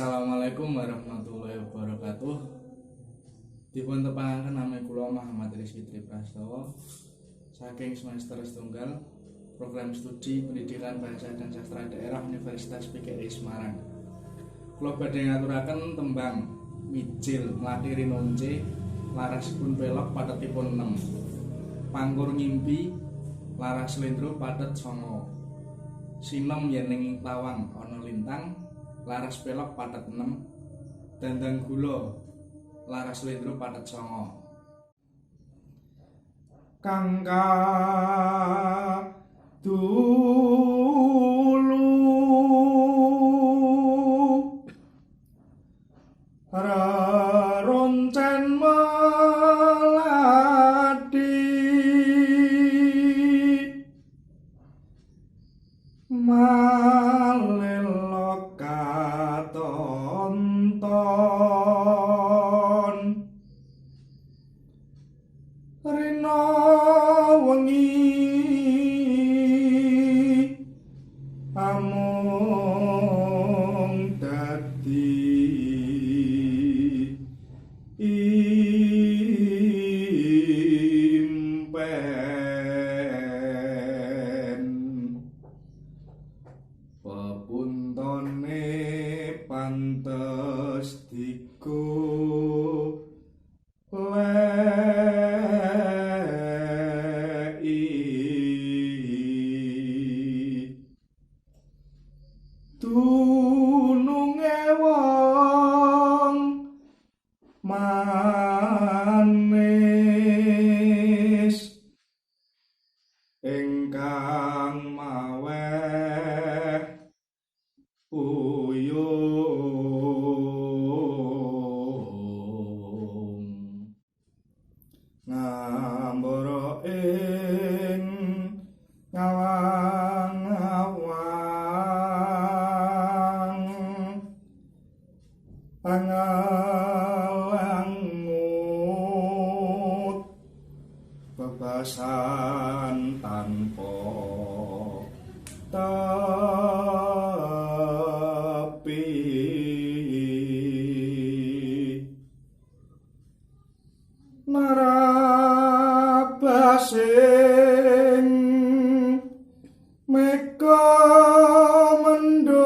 Assalamualaikum warahmatullahi wabarakatuh. Dipun tepangaken nami kula Muhammad Rizky Triprastowo saking semester setunggal program studi pendidikan bahasa dan sastra daerah Universitas PGRI Semarang. Kula badhe ngaturaken tembang mijil mlathiri nonce larasipun pelok pathetipun 6. Pangkur ngimpi laras slendro pathet 9. Sinem yen ing tawang ana lintang laras pelok pathet 6. Dandang gula laras slendro pathet 9. Kangka dulu reroncen melati malelok katonton rina wengi amung dadi impen pepuntone pantes digoleki dununge wong manis ingkang maweh uyung ngambara ing ngawang-ngawang pangalangut bebasan tanpa tepi narabasing meka mendung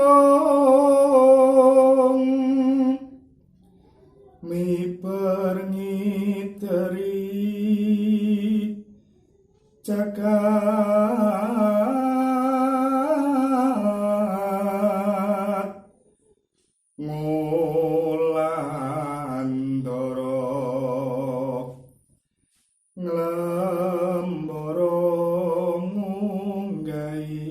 miber ngiteri jagat ngulandara nglembara ngunggahi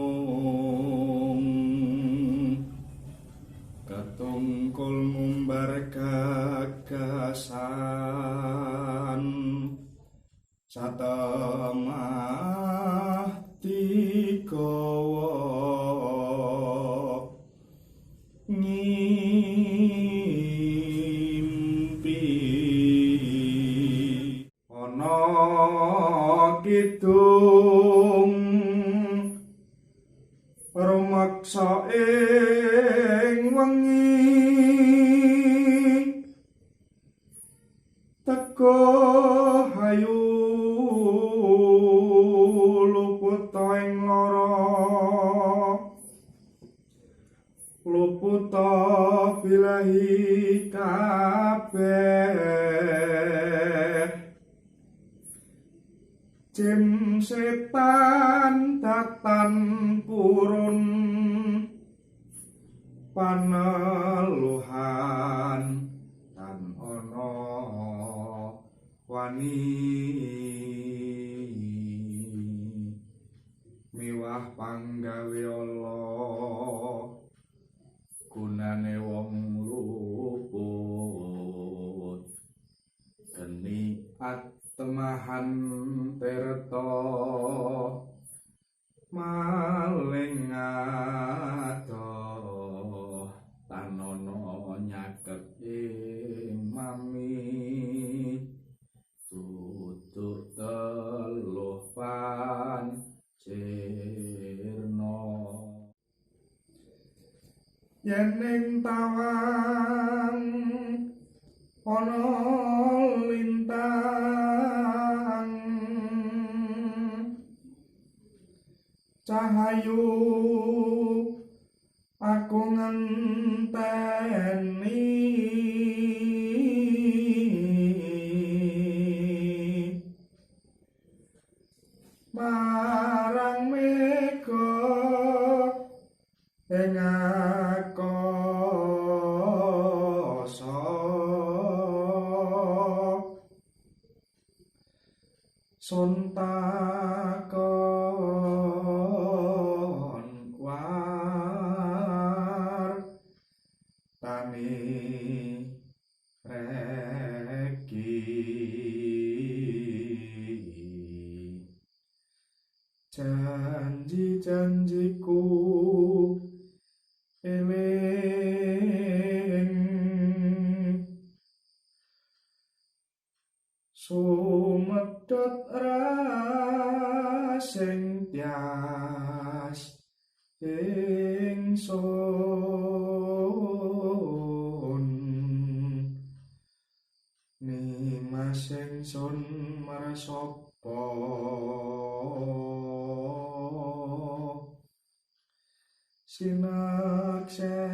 gunung katungkul ngumbar gagasan satemah digawa ngimpi ana kidung rumaksa ing wengi teka hayu luput ing lara luput bilahi kabeh jim setan datan purun paneluhan tan ana wani miwah panggawe Allah gunane wong luput geni atemahan tirta maling adoh tanono nyaket ing mami tutur yen ing tawang ana lintang cahayu aku ngenteni marang mega ing akasa sontakon war tani reki janji-janjiku eling sumedhot rasing tias ingsun nimas ingsun marsapa sinaksenan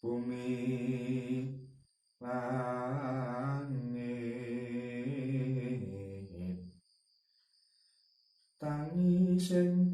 bumi langit tangi sing